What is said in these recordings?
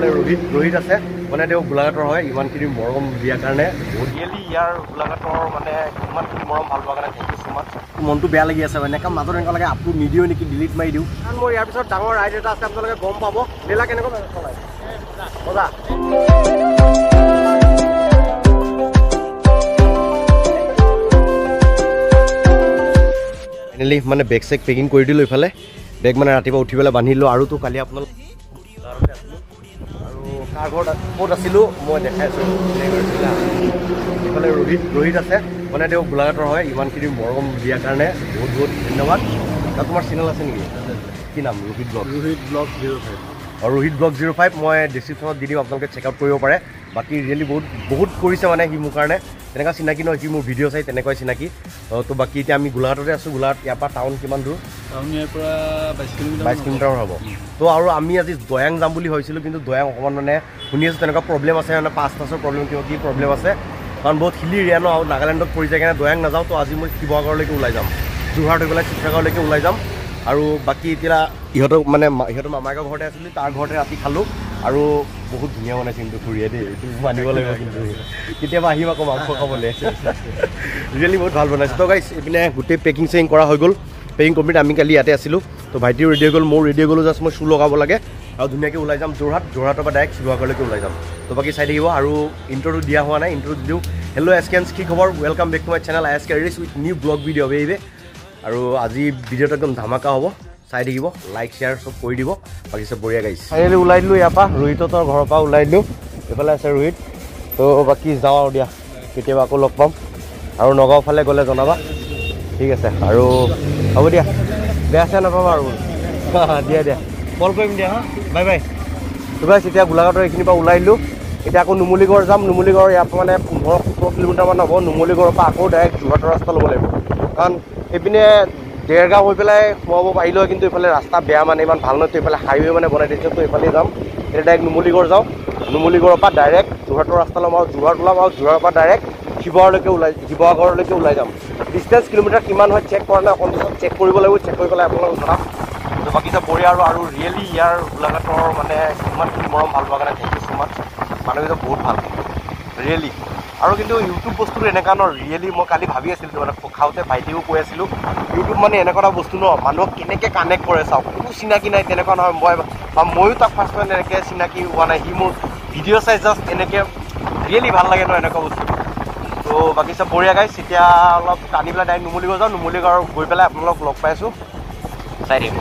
এইফালে ৰোহিত আছে মানে তেওঁ গোলাঘাটৰ হয় ইমানখিনি মৰম দিয়াৰ কাৰণে ৰিয়েলি ইয়াৰ গোলাঘাটৰ মানে ইমানখিনি মৰম ভাল পোৱাৰ কাৰণে থেংক ইউ ছ' মাছ মনটো বেয়া লাগি আছে মানে মাজত এনেকুৱা লাগে আপলোড নিদিওঁ নেকি ডিলিট মাৰি দিওঁ কাৰণ মোৰ ইয়াৰ পিছত ডাঙৰ ৰাইড এটা আছে আপোনালোকে গম পাব লীলা কেনেকুৱা চলাই মজা ফাইনেলি মানে বেগ চেগ পেকিং কৰি দিলোঁ ইফালে বেগ মানে ৰাতিপুৱা উঠি পেলাই বান্ধিলোঁ আৰু তো কালি আপোনালোক আৰু কাৰ ঘৰত ক'ত আছিলোঁ মই দেখাই আছোঁ এইফালে ৰোহিত আছে মানে তেওঁ গোলাঘাটৰ হয় ইমানখিনি মৰম দিয়াৰ কাৰণে বহুত বহুত ধন্যবাদ তাত তোমাৰ চেনেল আছে নেকি কি নাম ৰোহিত ব্লগ 05 আৰু ৰোহিত ব্লগ 05 মই ডিছক্ৰিপশ্যনত দি দিম আপোনালোকে চেক আউট কৰিব পাৰে বাকী ৰিয়েলি বহুত কৰিছে মানে সি মোৰ কাৰণে তেনেকুৱা চিনাকি নহয় সি মোৰ ভিডিঅ' চাই তেনেকুৱাই চিনাকি তো বাকী এতিয়া আমি গোলাঘাটতে আছোঁ গোলাঘাট ইয়াৰ পৰা টাউন কিমান দূৰ টাউন ইয়াৰ পৰা 22 কিলোমিটাৰ হ'ব তো আৰু আমি আজি দয়াং যাম বুলি ভাবিছিলোঁ কিন্তু দয়াং অকণমান মানে শুনি আছোঁ তেনেকুৱা প্ৰব্লেম আছে মানে পাছ প্ৰব্লেম কি প্ৰব্লেম আছে কাৰণ বহুত হিলি এৰিয়া ন আৰু নাগালেণ্ডত পৰি যায় কাৰণে দয়াং নাযাওঁ তো আজি মই শিৱসাগৰলৈকে ওলাই যাম যোৰহাট হৈ পেলাই শিৱসাগৰলৈকে ওলাই যাম আৰু বাকী এতিয়া ইহঁতৰ মামায়েকৰ ঘৰতে আছিলোঁ তাৰ ঘৰতে ৰাতি খালোঁ আৰু বহুত ধুনীয়া বনাইছে কিন্তু খুৰীয়ে দেই এইটো মানিব লাগিব কিন্তু কেতিয়াবা আহিম আকৌ মাংস খাবলৈ ৰিয়েলি বহুত ভাল বনাইছে তো গাইছ এইপিনে গোটেই পেকিং চেকিং কৰা হৈ গ'ল পেকিং কমপ্লিট আমি কালি ইয়াতে আছিলোঁ তো ভাইটিও ৰেডি হৈ গ'ল মোৰ ৰেডি হৈ গ'লোঁ জাষ্ট মই শ্বু লগাব লাগে আৰু ধুনীয়াকৈ ওলাই যাম যোৰহাটৰ পৰা ডাইৰেক্ট শিৱসাগৰলৈকে ওলাই যাম তো বাকী চাই থাকিব আৰু ইণ্ট্ৰ'টো দিয়া হোৱা নাই ইণ্ট্ৰ'টো দিওঁ হেল্ল' এছকেন্স কি খবৰ welcome back to my channel I S K rich with new vlog video' baby আৰু আজি ভিডিঅ'টো একদম ধামাকা হ'ব চাই থাকিব লাইক শ্বেয়াৰ চব কৰি দিব বাকী চব বঢ়িয়া গাইছে চাৰিআলি ওলাই দিলোঁ ইয়াৰ পৰা ৰোহিতৰ ঘৰৰ পৰা ওলাই দিলোঁ এইফালে আছে ৰোহিত তো বাকী যাওঁ আৰু দিয়া কেতিয়াবা আকৌ লগ পাম আৰু নগাঁও ফালে গ'লে জনাবা ঠিক আছে আৰু হ'ব দিয়া বেয়া চেয়া নাপাবা আৰু দিয়া কল কৰিম দিয়া হা বাই বাই তো গাইছ এতিয়া গোলাঘাটৰ এইখিনিৰ পৰা ওলাই দিলোঁ এতিয়া আকৌ নুমলীগড় যাম নুমলীগড় ইয়াৰ পৰা মানে 15-17 কিলোমিটাৰমান হ'ব নুমলীগড়ৰ পৰা আকৌ ডাইৰেক্ট যোৰহাটৰ ৰাস্তা ল'ব লাগিব কাৰণ এইপিনে দেৰগাঁও হৈ পেলাই সোমাব পাৰিলেও কিন্তু এইফালে ৰাস্তা বেয়া মানে ইমান ভাল নহয় তো এইফালে হাইৱে মানে বনাই দিছে তো এইফালে যাম এতিয়া ডাইৰেক্ট নুমলীগড় যাওঁ নুমলীগড়ৰ পৰা ডাইৰেক্ট যোৰহাটৰ ৰাস্তা ল'ম আৰু যোৰহাট ওলাম আৰু যোৰহাটৰ পৰা ডাইৰেক্ট শিৱসাগৰলৈকে ওলাই যাম ডিষ্টেঞ্চ কিলোমিটাৰ কিমান হয় চেক কৰা নাই অকণ পিছত চেক কৰিব লাগিব চেক কৰি পেলাই আপোনালোকক জনাম তো বাকী চব বঢ়িয়া আৰু ৰিয়েলি ইয়াৰ গোলাঘাটৰ মানে ইমানখিনি মৰম ভাল পোৱাৰ কাৰণে থেংক ইউ ছ' মাছ মানুহকেইজন বহুত ভাল ৰিয়েলি আৰু কিন্তু ইউটিউব বস্তুটো এনেকুৱা ন ৰিয়েলি মই কালি ভাবি আছিলোঁ মানে খাওঁতে ভাইটিও কৈ আছিলোঁ ইউটিউব মানে এনেকুৱা এটা বস্তু ন মানুহক কেনেকৈ কানেক্ট কৰে চাওক কোনো চিনাকি নাই তেনেকুৱা নহয় ময়ো তাক ফাৰ্ষ্ট টাইম এনেকৈ চিনাকি হোৱা নাই সি মোৰ ভিডিঅ' চাই জাষ্ট এনেকৈ ৰিয়েলি ভাল লাগে ন এনেকুৱা বস্তু তো বাকী চব বঢ়িয়া গাইছ এতিয়া অলপ টানি পেলাই ডাইৰেক্ট নুমলীগড় যাওঁ নুমলীগড় গৈ পেলাই আপোনালোকক লগ পাই আছোঁ চাই থাকিব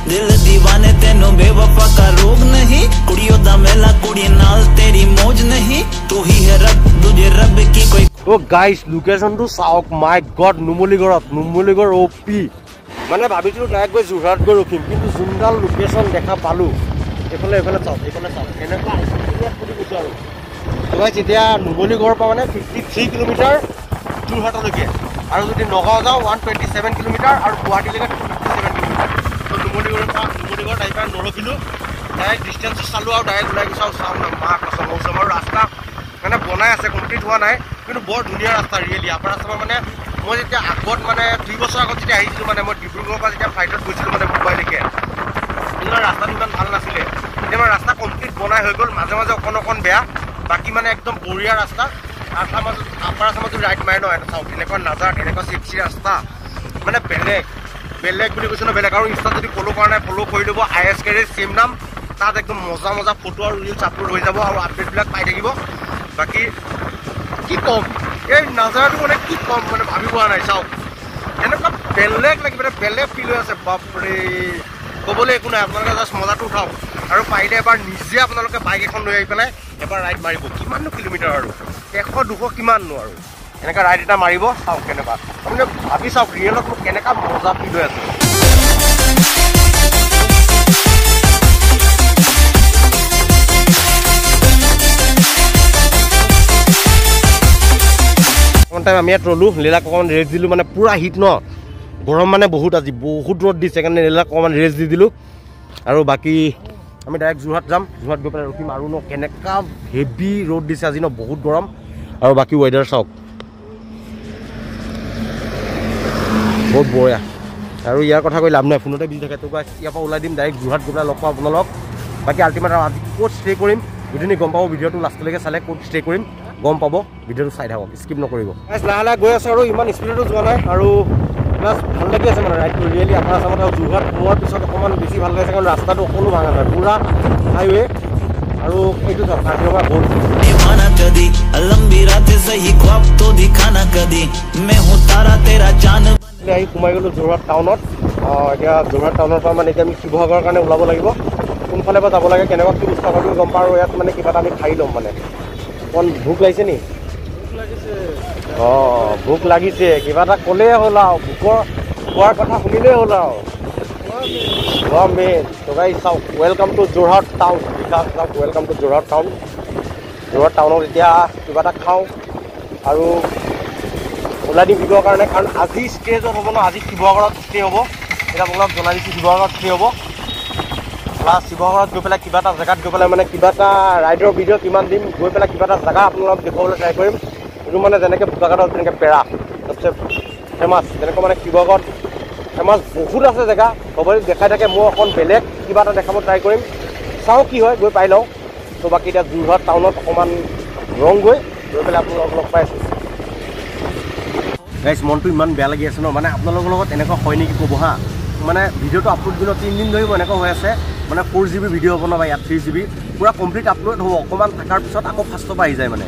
दिल दीवाने तेनों बेवफा का रोग नहीं कुड़ियों दा मेला कुड़ी नाल तेरी मौज नहीं तू ही है रब तुझे रब की कोई तो गाइस लोकेशनটো চাওক মাই গড নুমলীগড় OP মানে ভাবিছিলোঁ ডাইৰেক্ট গৈ যোৰহাট গৈ ৰখিম কিন্তু যোনডাল লোকেশ্যন দেখা পালোঁ এইফালে চাওক এনেকুৱা বুলি কৈছোঁ আৰু তো গাইছ এতিয়া নুমলীগড়ৰ পৰা মানে 53 কিলোমিটাৰ যোৰহাটলৈকে আৰু যদি নগাঁও যাওঁ 127 কিলোমিটাৰ আৰু গুৱাহাটীলৈকে 57 কিলোমিটাৰ তো নুমলীগড় আহি পেলাই নৰখিলোঁ ডাইৰেক্ট ডিষ্টেঞ্চটো চালোঁ আৰু ডাইৰেক্ট ওলাই গৈছোঁ চাওঁ মাক কৈছোঁ আৰু ৰাস্তা মানে বনাই আছে কমপ্লিট হোৱা নাই কিন্তু বৰ ধুনীয়া ৰাস্তা ৰিয়েলি আপাৰ ৰাস্তা মানে মই যেতিয়া আগত মানে 2 বছৰ আগত যেতিয়া আহিছিলোঁ মানে মই ডিব্ৰুগড়ৰ পৰা যেতিয়া ফ্লাইটত গৈছিলোঁ মানে মুম্বাইলৈকে কিন্তু ৰাস্তাটো ইমান ভাল নাছিলে এতিয়া মানে ৰাস্তা কমপ্লিট বনাই হৈ গ'ল মাজে অকণ বেয়া বাকী মানে একদম বঢ়িয়া ৰাস্তা আপাৰ আছামত যদি ৰাইড মাৰে ন এটা চাওক এনেকুৱা নাজাত এনেকুৱা চিপচি ৰাস্তা মানে বেলেগ বুলি কৈছোঁ ন বেলেগ আৰু ইনষ্টাত যদি ফ'ল' কৰা নাই ফ'ল' কৰি ল'ব IS Garage চেম নাম তাত একদম মজা ফটো আৰু ৰিলছ আপলোড হৈ যাব আৰু আপডেটবিলাক পাই থাকিব বাকী কি ক'ম এই নাজাৰাটো মানে কি ক'ম মানে ভাবি পোৱা নাই চাওক এনেকুৱা বেলেগ লাগি মানে বেলেগ ফিল হৈ আছে বাপৰে ক'বলৈ একো নাই আপোনালোকে জাষ্ট মজাটো উঠাওক আৰু পাৰিলে এবাৰ নিজে আপোনালোকে বাইক এখন লৈ আহি পেলাই এবাৰ ৰাইড মাৰিব কিমাননো কিলোমিটাৰ আৰু 100-200 কিমাননো আৰু এনেকুৱা ৰাইড এটা মাৰিব চাওক কেনেকুৱা আপুনি ভাবি চাওক ৰিয়েলত মোক কেনেকুৱা মজা ফিল হৈ আছে টাইম আমি ইয়াত ৰ'লোঁ লীলাক অকণমান ৰেষ্ট দিলোঁ মানে পূৰা হিট ন গৰম মানে বহুত আজি বহুত ৰ'দ দিছে সেইকাৰণে লীলাক অকণমান ৰেষ্ট দি দিলোঁ আৰু বাকী আমি ডাইৰেক্ট যোৰহাট যাম যোৰহাট গৈ পেলাই ৰখিম আৰু ন কেনেকুৱা হেভি ৰ'দ দিছে আজি ন বহুত গৰম আৰু বাকী ৱেডাৰ চাওক বহুত বঢ়িয়া আৰু ইয়াৰ কথা কৈ লাভ নাই ফোনতে বিজি থাকে তো ইয়াৰ পৰা ওলাই দিম ডাইৰেক্ট যোৰহাট গৈ পেলাই লগ পাওঁ আপোনালোক বাকী আল্টিমেট আৰু আজি ক'ত ষ্টে কৰিম গোটেইখিনি গম পাব ভিডিঅ'টো লাষ্টলৈকে চালে ক'ত ষ্টে কৰিম গম পাব ভিডিঅ'টো চাই থাকক স্কিপ নকৰিব লাহে লাহে গৈ আছোঁ আৰু ইমান স্পীডতো যোৱা নাই আৰু প্লাছ ভাল লাগি আছে মানে ৰাইডটো ৰিয়েলি আপোনাৰ চামত আৰু যোৰহাট সোমোৱাৰ পিছত অকণমান বেছি ভাল লাগিছে কাৰণ ৰাস্তাটো অকণো ভাঙা নাই পুৰা হাইৱে আৰু এইটো চাওক কাজিৰঙা গ'ল दीवाना कदी लंबी रात सही ख्वाब तो दिखाना कदी मैं हूँ तारा तेरा चांद আহি সোমাই গ'লোঁ যোৰহাট টাউনত এতিয়া যোৰহাট টাউনৰ পৰা মানে এতিয়া আমি শিৱসাগৰৰ কাৰণে ওলাব লাগিব কোনফালে বা যাব লাগে কেনেকুৱা কি বস্তু আগতে গম পাওঁ আৰু ইয়াত মানে কিবা এটা আমি খাই ল'ম মানে অকণ ভোক লাগিছে নি অঁ ভোক লাগিছে কিবা এটা ক'লেই হ'ল আৰু ভোকৰ খোৱাৰ কথা শুনিলেই হ'ল আৰু খোৱা মেইন তো গাইজ চাওক ৱেলকাম টু যোৰহাট টাউন বিকাশ চাওক welcome to Jorhat town Jorhat টাউনত এতিয়া কিবা এটা খাওঁ আৰু ওলাই দিম ভিডিঅ'ৰ কাৰণে কাৰণ আজি ষ্টেজত হ'ব ন আজি শিৱসাগৰত ষ্টে হ'ব এতিয়া আপোনালোকক জনাই দিছোঁ শিৱসাগৰত ষ্টে হ'ব প্লাছ শিৱসাগৰত গৈ পেলাই কিবা এটা জেগাত গৈ পেলাই মানে কিবা এটা ৰাইডৰ ভিডিঅ' কিমান দিম গৈ পেলাই কিবা এটা জেগা আপোনালোকক দেখুৱাবলৈ ট্ৰাই কৰিম এইটো মানে যেনেকৈ বোকাঘাটত তেনেকৈ পেৰা চবচে ফেমাছ তেনেকৈ মানে শিৱসাগৰত ফেমাছ বহুত আছে জেগা সবৰে দেখাই থাকে মই অকণ বেলেগ কিবা এটা দেখাব ট্ৰাই কৰিম চাওঁ কি হয় গৈ পাই লওঁ তো বাকী এতিয়া যোৰহাট টাউনত অকণমান ৰং গৈ পেলাই আপোনালোকক লগ পাই আছোঁ গাইজ মনটো ইমান বেয়া লাগি আছে ন মানে আপোনালোকৰ লগত এনেকুৱা হয় নেকি ক'ব হা মানে ভিডিঅ'টো আপলোড দিনত 3 দিন ধৰিব এনেকুৱা হৈ আছে মানে 4GB ভিডিঅ' হ'ব ন বা ইয়াত 3GB পূৰা কমপ্লিট আপলোড হ'ব অকণমান থকাৰ পিছত আকৌ ফাৰ্ষ্টৰ পৰা আহি যায় মানে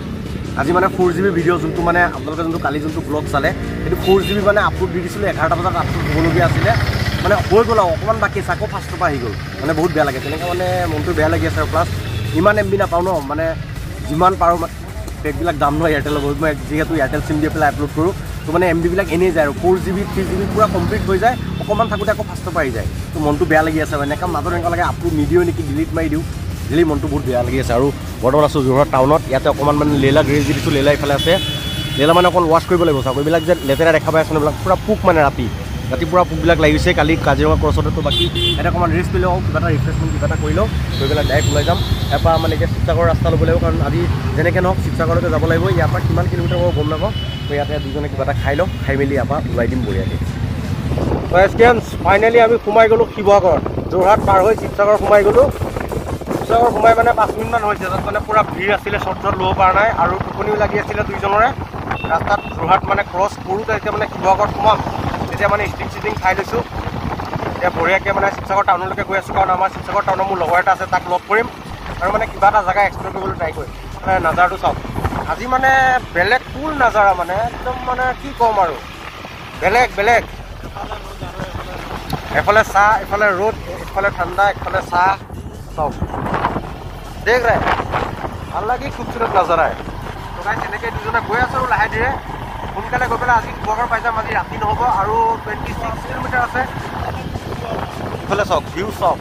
আজি মানে 4GB ভিডিঅ' যোনটো মানে আপোনালোকে যোনটো কালি যোনটো ব্লগ চালে সেইটো 4GB মানে আপলোড দি দিছিলোঁ 11টা বজাত আপলোড হ'বলগীয়া আছিলে মানে হৈ গ'ল আৰু অকণমান বাকী আছে আকৌ ফাৰ্ষ্টৰ পৰা আহি গ'ল মানে বহুত বেয়া লাগে তেনেকৈ মানে মনটো বেয়া লাগি আছে আৰু প্লাছ ইমান MB নাপাওঁ ন মানে যিমান পাৰোঁ পেকবিলাক দাম নহয় এয়াৰটেলৰ বহুত মই যিহেতু এয়াৰটেল চিম দি পেলাই আপলোড কৰোঁ তো মানে MBবিলাক এনেই যায় আৰু 4GB 3GB পূৰা কমপ্লিট হৈ যায় অকণমান থাকোঁতে আকৌ ফাৰ্ষ্টৰ পৰা আহি যায় তো মনটো বেয়া লাগি আছে মানে এনেকৈ মাজত এনেকুৱা লাগে আপলোড নিদিওঁ নেকি ডিলিট মাৰি দিওঁ দিলেই মনটো বহুত বেয়া লাগি আছে আৰু বৰ্তমান আছোঁ যোৰহাট টাউনত ইয়াতে অকণমান মানে লেলা গ্ৰেজ দি দিছোঁ লেলা ইফালে আছে লেলা মানে অকণ ৱাছ কৰিব লাগিব চাওক এইবিলাক যে লেতেৰা দেখা পাই আছে এইবিলাক পূৰা পোক মানে ৰাতি পূৰা পোকবিলাক লাগিছে কালি কাজিৰঙা ক্ৰছতে তো বাকী এটা অকণমান ৰেষ্ট লৈ লওঁ কিবা এটা ৰিফ্ৰেছমেণ্ট কিবা এটা কৰি লওঁ গৈ পেলাই ডাইৰেক্ট ওলাই যাম ইয়াৰ পৰা মানে এতিয়া শিৱসাগৰ ৰাস্তা ল'ব লাগিব কাৰণ আজি যেনেকৈ নহওক শিৱসাগৰলৈকে যাব লাগিব ইয়াৰ পৰা কিমান কিলোমিটাৰ হ'ব গম নাপাওঁ তো ইয়াতে দুজনে কিবা এটা খাই লওঁ খাই মেলি ইয়াৰ পৰা ওলাই দিম বঢ়িয়াকৈ ফাইনেলি আমি সোমাই গ'লোঁ শিৱসাগৰ যোৰহাট পাৰ হৈ শিৱসাগৰ সোমাই গ'লোঁ শিৱসাগৰ সোমাই মানে 5 মিনিটমান হৈছে তাত মানে পূৰা ভিৰ আছিলে শ্বৰ্ট ল'ব পৰা নাই আৰু টোপনিও লাগি আছিলে দুইজনৰে ৰাস্তাত যোৰহাট মানে ক্ৰছ কৰোঁতে এতিয়া মানে শিৱসাগৰত সোমাম তেতিয়া মানে ষ্টিং খাই লৈছোঁ এতিয়া বঢ়িয়াকৈ মানে শিৱসাগৰ টাউনলৈকে গৈ আছোঁ কাৰণ আমাৰ শিৱসাগৰ টাউনত মোৰ লগৰ এটা আছে তাক লগ কৰিম আৰু মানে কিবা এটা জেগা এক্সপ্ল'ৰ কৰিবলৈ ট্ৰাই কৰিম মানে নাজাৰটো চাওক আজি মানে বেলেগ কুল নাজাৰা মানে একদম মানে কি ক'ম আৰু বেলেগ এফালে চাহ এফালে ৰ'দ এফালে ঠাণ্ডা এফালে চাহ চাওক দেখ ৰে ভাল লাগি খুবচুৰত নাজাৰায় তো গাইজ তেনেকৈ দুজনে গৈ আছোঁ আৰু লাহে ধীৰে সোনকালে গৈ পেলাই আজি শিৱসাগৰ পাই যাম আজি ৰাতি নহ'ব আৰু 26 কিলোমিটাৰ আছে ইফালে চাওক ভিউ চাওক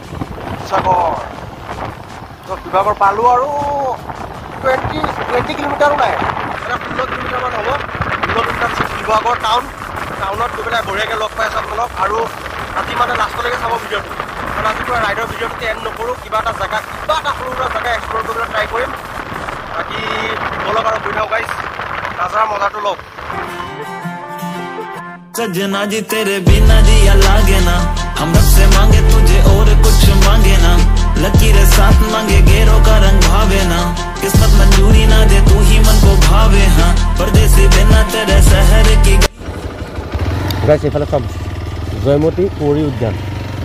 শিৱসাগৰ তো শিৱসাগৰ পালোঁ আৰু 20 কিলোমিটাৰো নাই মানে 16 কিলোমিটাৰমান হ'ব 16 কিলোমিটাৰ পিছত শিৱসাগৰ টাউনত গৈ পেলাই বঢ়িয়াকৈ লগ পাই আছোঁ আপোনালোক আৰু আজি মানে লাষ্টলৈকে চাব ভিডিঅ'টো কাৰণ আজি পুৰা ৰাইডৰ ভিডিঅ'টো এণ্ড নকৰোঁ কিবা এটা জেগা সৰু সুৰা জেগা এক্সপ্ল'ৰ কৰিবলৈ ট্ৰাই কৰিম বাকী বলক আৰু গৈ থাকক গাইজ নাজাৰা মজাটো লওক सजना जी तेरे बिना जिया लागे ना हम रब से मांगे तुझे और कुछ मांगे ना लकीरें साथ मांगे गेरों का रंग भावे ना किस्मत मंजूरी ना दे तू ही मन को भावे हाँ परदेसी बिना तेरे शहर की গাইজ এইফালে চাওক জয়মতী কুঁৱৰী উদ্যান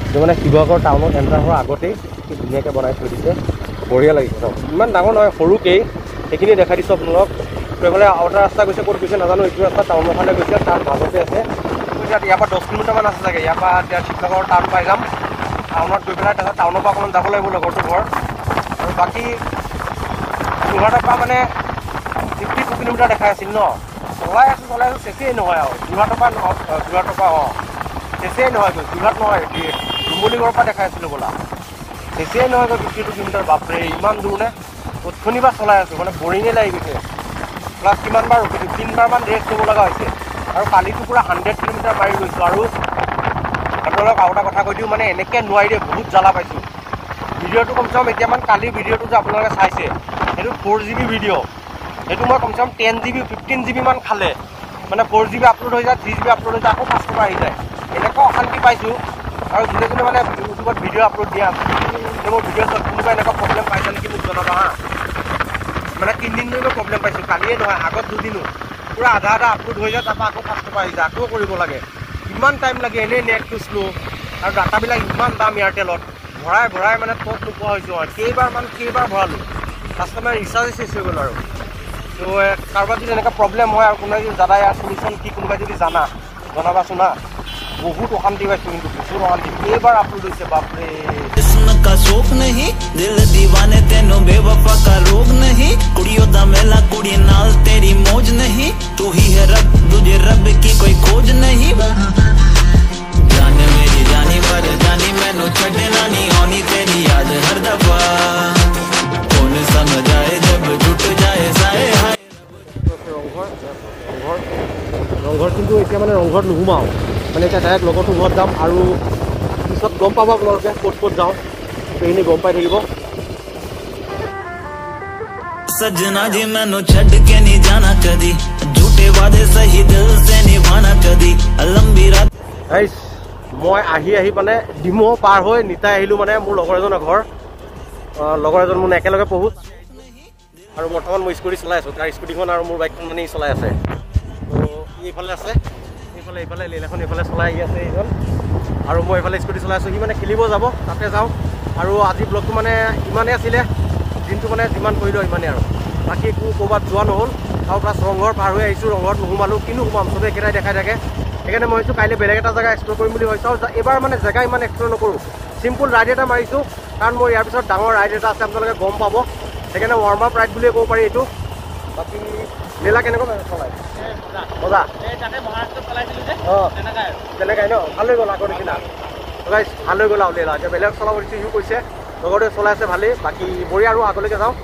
এইটো মানে শিৱসাগৰ টাউনত এণ্টাৰ হোৱাৰ আগতেই কি ধুনীয়াকৈ বনাই থৈ দিছে বঢ়িয়া লাগিছে চাওক ইমান ডাঙৰ নহয় সৰুকেই সেইখিনি দেখাই দিছোঁ আপোনালোক তো এইফালে আউটাৰ ৰাস্তা গৈছে ক'ত গৈছে নাজানো এইটো ৰাস্তা টাউনৰ ফালে গৈছে তাৰ মাজতে আছে ইয়াৰ পৰা 10 কিলোমিটাৰমান আছে চাগে ইয়াৰ পৰা এতিয়া শিৱসাগৰ টাউন পাই যাম টাউনত গৈ পেলাই তাৰপিছত টাউনৰ পৰা অকণমান যাব লাগিব লগৰটো ঘৰ আৰু বাকী যোৰহাটৰ পৰা মানে 52 কিলোমিটাৰ দেখাই আছিল ন চলাই আছোঁ চেচেই নহয় আৰু যোৰহাটৰ পৰা চেচেই নহয় গৈ যোৰহাট নহয় ডুমুলিগড়ৰ পৰা দেখাই আছিলোঁ বোলা চেচেই নহয় গৈ 52 কিলোমিটাৰ বাপৰে ইমান দূৰ নে অথনিবাৰ চলাই আছোঁ মানে বৰিঙে লাগি গৈছে প্লাছ কিমানবাৰ ৰখিছোঁ 3বাৰমান ৰেষ্ট ল'ব লগা হৈছে আৰু কালিটো পূৰা 100 কিলোমিটাৰ মাৰি গৈছোঁ আৰু আপোনালোকক আৰু এটা কথা কৈ দিওঁ মানে এনেকৈ নোৱাৰি দে বহুত জ্বালা পাইছোঁ ভিডিঅ'টো কমচে কম এতিয়ামান কালি ভিডিঅ'টো যে আপোনালোকে চাইছে সেইটো 4GB ভিডিঅ' সেইটো মই কমচে কম 10GB 15GB মান খালে মানে 4GB আপলোড হৈ যায় 3GB আপলোড হৈ যায় আকৌ ফাৰ্ষ্টৰ পৰা আহি যায় এনেকুৱা অশান্তি পাইছোঁ আৰু যোনে মানে ইউটিউবত ভিডিঅ' আপলোড দিয়া আছে মোৰ ভিডিঅ' কিবা এনেকুৱা প্ৰব্লেম পাইছা নেকি মোক জনাবা হা মানে 3 দিন ধৰি প্ৰব্লেম পাইছোঁ কালিয়ে নহয় আগত 2 দিনো পুৰা আধা আপলোড হৈ যায় তাৰপৰা আকৌ কাষ্টমাৰ আহি যায় আকৌ কৰিব লাগে ইমান টাইম লাগে এনেই নেটটো শ্ল' আৰু ডাটাবিলাক ইমান দাম এয়াৰটেলত ভৰাই মানে তত নোপোৱা হৈছোঁ আৰু কেইবাৰ ভৰালোঁ কাষ্টমাৰ ৰিচাৰ্জে চেছ হৈ গ'ল আৰু তো কাৰোবাৰ যদি এনেকুৱা প্ৰব্লেম হয় আৰু কোনোবাই যদি জানা ইয়াৰ চলিউশ্যন কি কোনোবাই যদি জানা জনাবাচোন হা বহুত অশান্তি পাইছোঁ কিন্তু বহুত অশান্তি কেইবাৰ আপলোড হৈছে বাপৰে जिस्म का शौक नहीं दिल दीवाने तेनों बेवफा का रोग नहीं कुड़ियों दा मेला कुड़ी नाल तेरी मौज नहीं तू ही है रब तुझे रब की कोई खोज नहीं जाने मेरी जानी पर जानी मैनू छड़ना नहीं आनी तेरी याद हर दफा कौन समझ आए जब टूट जाए साए हाय ৰংঘৰ কিন্তু এতিয়া মানে ৰংঘৰত নুসুমাওঁ মানে এতিয়া ডাইৰেক্ট লগৰটো ঘৰত যাম আৰু পিছত গম পাব আপোনালোকে ক'ত যাওঁ সেইখিনি গম পাই থাকিব सजना जी मैनू छड़ के नहीं जाना कदी झूठे वादे सही दिल से निभाना कदी लंबी रात গাইছ মই আহি মানে ডিমৌ পাৰ হৈ নিতাই আহিলোঁ মানে মোৰ লগৰ এজনৰ ঘৰ লগৰ এজন মানে একেলগে পঢ়োঁ আৰু বৰ্তমান মই স্কুটি চলাই আছোঁ তাৰ স্কুটিখন আৰু মোৰ বাইকখন মানে চলাই আছে তো এইফালে আছে এইফালে লীলাখন এইফালে চলাই আহি আছে এইজন আৰু মই এইফালে স্কুটি চলাই আছোঁ সি মানে খেলিব যাব তাতে যাওঁ আৰু আজি ব্লগটো মানে ইমানেই আছিলে দিনটো মানে যিমান কৰিলোঁ ইমানেই আৰু বাকী একো ক'ৰবাত যোৱা নহ'ল আৰু প্লাছ ৰংঘৰ পাৰ হৈ আহিছোঁ ৰংঘৰত নোসোমালোঁ কিনো সোমাম চবেই একেটাই দেখাই থাকে সেইকাৰণে মই ভাবিছোঁ কাইলৈ বেলেগ এটা জেগা এক্সপ্ল'ৰ কৰিম বুলি ভাবিছোঁ আৰু এইবাৰ মানে জেগা ইমান এক্সপ্ল'ৰ নকৰোঁ চিম্পুল ৰাইড এটা মাৰিছোঁ কাৰণ মোৰ ইয়াৰ পিছত ডাঙৰ ৰাইড এটা আছে আপোনালোকে গম পাব সেইকাৰণে ৱাৰ্ম আপ ৰাইড বুলিয়ে ক'ব পাৰি এইটো বাকী লীলা কেনেকুৱা চলাই মজা অঁ তেনেকাই ন ভাল হৈ গ'ল আগৰ নিচিনা গাইছ ভাল হৈ গ'ল আৰু লীলা এতিয়া বেলেগ চলাব দিছোঁ সিও কৈছে লগতে চলাই আছে ভালেই বাকী বঢ়িয়া আৰু আগলৈকে যাওঁ